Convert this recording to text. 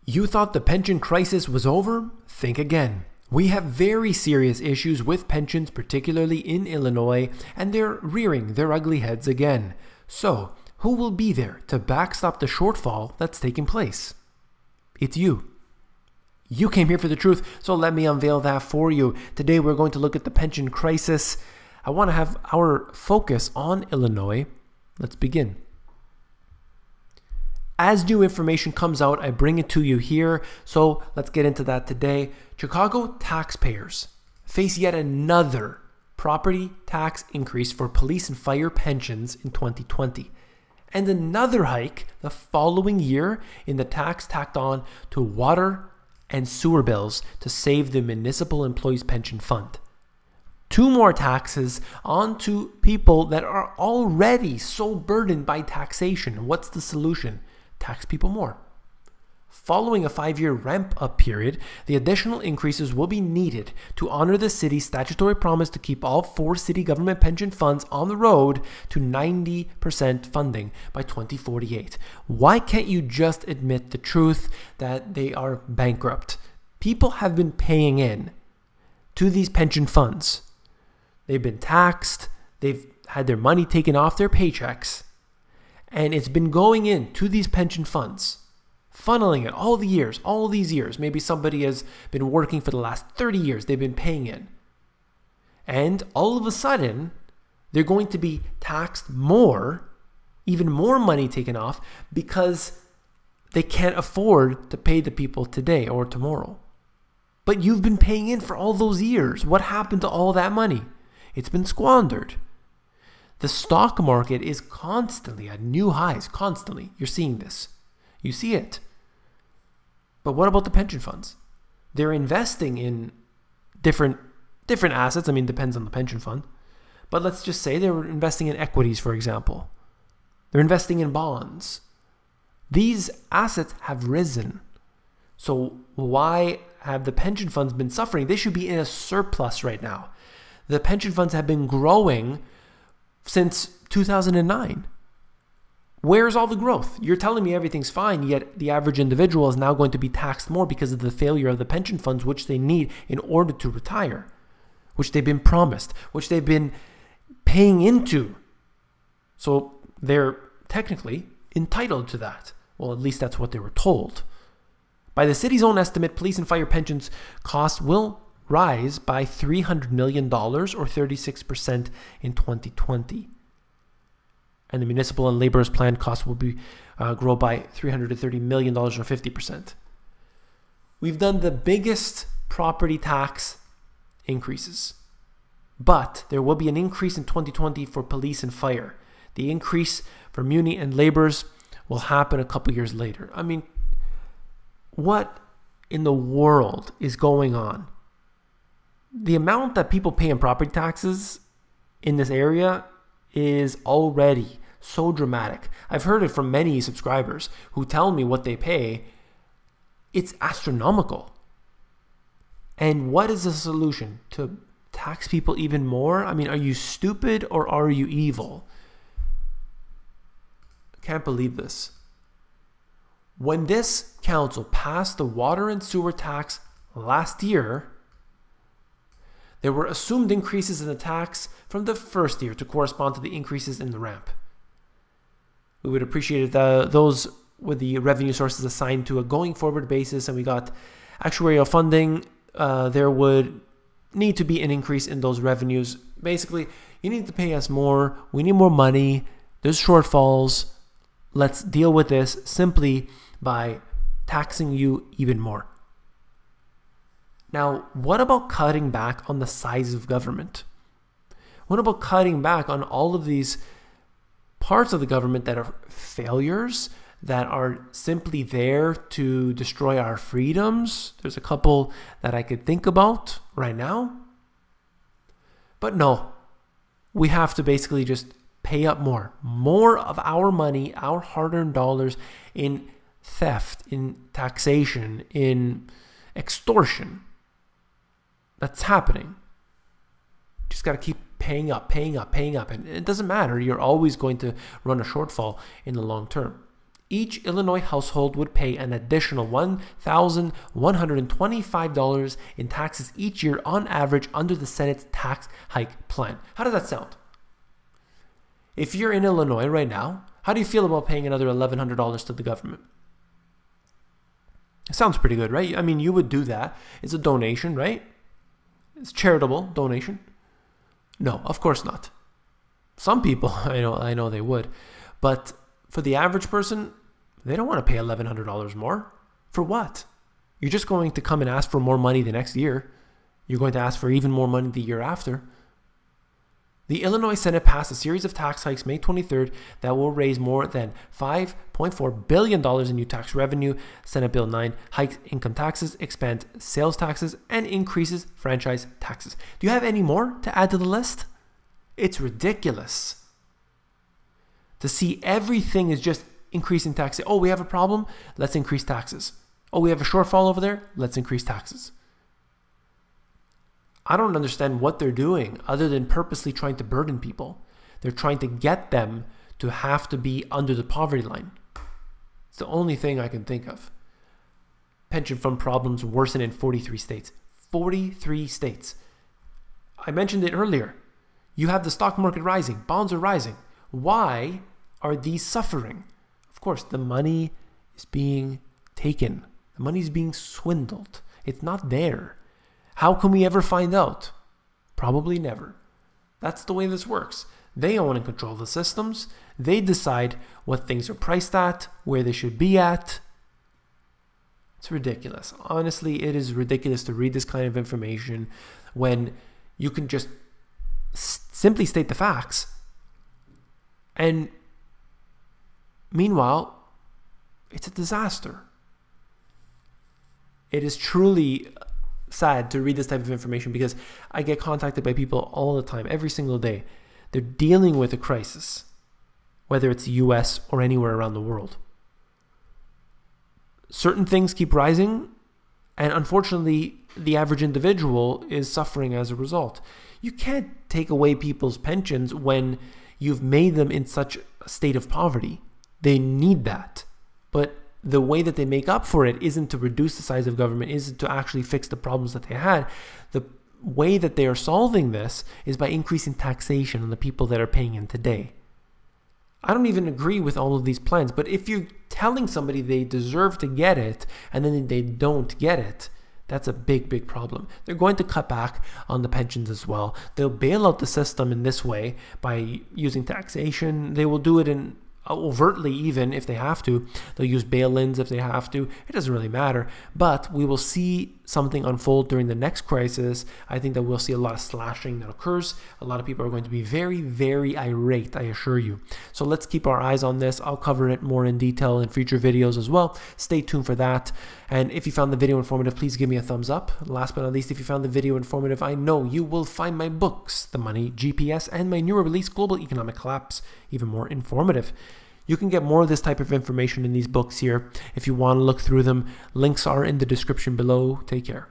You thought the pension crisis was over? Think again. We have very serious issues with pensions, particularly in Illinois, and they're rearing their ugly heads again. So, who will be there to backstop the shortfall that's taking place? It's you. You came here for the truth, so let me unveil that for you. Today we're going to look at the pension crisis. I want to have our focus on Illinois. Let's begin. As new information comes out, I bring it to you here. So let's get into that today. Chicago taxpayers face yet another property tax increase for police and fire pensions in 2020. And another hike the following year in the tax tacked on to water and sewer bills to save the municipal employees pension fund. Two more taxes onto people that are already so burdened by taxation. What's the solution? Tax people more. Following a 5-year ramp-up period, the additional increases will be needed to honor the city's statutory promise to keep all 4 city government pension funds on the road to 90% funding by 2048. Why can't you just admit the truth that they are bankrupt? People have been paying in to these pension funds. They've been taxed, they've had their money taken off their paychecks, and it's been going into these pension funds, funneling it all these years. Maybe somebody has been working for the last 30 years. They've been paying in. And all of a sudden, they're going to be taxed more, even more money taken off, because they can't afford to pay the people today or tomorrow. But you've been paying in for all those years. What happened to all that money? It's been squandered. The stock market is constantly at new highs, constantly. You're seeing this. You see it. But what about the pension funds? They're investing in different assets. I mean, depends on the pension fund. But let's just say they're investing in equities, for example. They're investing in bonds. These assets have risen. So why have the pension funds been suffering? They should be in a surplus right now. The pension funds have been growing since 2009. Where's all the growth? You're telling me everything's fine, yet the average individual is now going to be taxed more because of the failure of the pension funds, which they need in order to retire, which they've been promised, which they've been paying into. So they're technically entitled to that. Well, at least that's what they were told. By the city's own estimate, police and fire pensions costs will rise by $300 million or 36% in 2020. And the municipal and laborers' planned costs will be grow by $330 million or 50%. We've done the biggest property tax increases, but there will be an increase in 2020 for police and fire. The increase for muni and laborers will happen a couple years later. I mean, what in the world is going on? The amount that people pay in property taxes in this area is already so dramatic. I've heard it from many subscribers who tell me what they pay. It's astronomical. And what is the solution? To tax people even more? I mean, are you stupid or are you evil? I can't believe this. When this council passed the water and sewer tax last year, there were assumed increases in the tax from the first year to correspond to the increases in the ramp. We would appreciate those with the revenue sources assigned to a going forward basis, and we got actuarial funding. There would need to be an increase in those revenues. Basically, you need to pay us more. We need more money. There's shortfalls. Let's deal with this simply by taxing you even more. Now, what about cutting back on the size of government? What about cutting back on all of these parts of the government that are failures, that are simply there to destroy our freedoms? There's a couple that I could think about right now. But no, we have to basically just pay up more of our money, our hard-earned dollars, in theft, in taxation, in extortion. That's happening. Just got to keep paying up. And it doesn't matter. You're always going to run a shortfall in the long term. each Illinois household would pay an additional $1,125 in taxes each year on average under the Senate's tax hike plan. How does that sound? If you're in Illinois right now, how do you feel about paying another $1,100 to the government? It sounds pretty good, right? I mean, you would do that. It's a donation, right? It's charitable donation. No, of course not. Some people, I know they would. But for the average person, they don't want to pay $1,100 more. For what? You're just going to come and ask for more money the next year. You're going to ask for even more money the year after. The Illinois Senate passed a series of tax hikes May 23rd that will raise more than $5.4 billion in new tax revenue. Senate Bill 9 hikes income taxes, expands sales taxes, and increases franchise taxes. Do you have any more to add to the list? It's ridiculous to see everything is just increasing taxes. Oh, we have a problem? Let's increase taxes. Oh, we have a shortfall over there? Let's increase taxes. I don't understand what they're doing other than purposely trying to burden people. They're trying to get them to have to be under the poverty line. It's the only thing I can think of. Pension fund problems worsen in 43 states. 43 states. I mentioned it earlier. You have the stock market rising. Bonds are rising. Why are these suffering? Of course, the money is being taken. The money is being swindled. It's not there. How can we ever find out? Probably never. That's the way this works. They own and control the systems. They decide what things are priced at, where they should be at. It's ridiculous. Honestly, it is ridiculous to read this kind of information when you can just simply state the facts. And meanwhile, it's a disaster. It is truly sad to read this type of information because I get contacted by people all the time, every single day. They're dealing with a crisis, whether it's the US or anywhere around the world. Certain things keep rising, and unfortunately, the average individual is suffering as a result. You can't take away people's pensions when you've made them in such a state of poverty. They need that. But the way that they make up for it isn't to reduce the size of government, isn't to actually fix the problems that they had. The way that they are solving this is by increasing taxation on the people that are paying in today. I don't even agree with all of these plans, but if you're telling somebody they deserve to get it and then they don't get it, that's a big, big problem. They're going to cut back on the pensions as well. They'll bail out the system in this way by using taxation. They will do it in overtly, even if they have to. They'll use bail-ins if they have to. It doesn't really matter. But we will see something unfold during the next crisis. I think that we'll see a lot of slashing that occurs. A lot of people are going to be very, very irate, I assure you. So let's keep our eyes on this. I'll cover it more in detail in future videos as well. Stay tuned for that. And if you found the video informative, please give me a thumbs up. Last but not least, if you found the video informative, I know you will find my books, The Money GPS, and my newer release, Global Economic Collapse, even more informative. You can get more of this type of information in these books here. If you want to look through them, links are in the description below. Take care.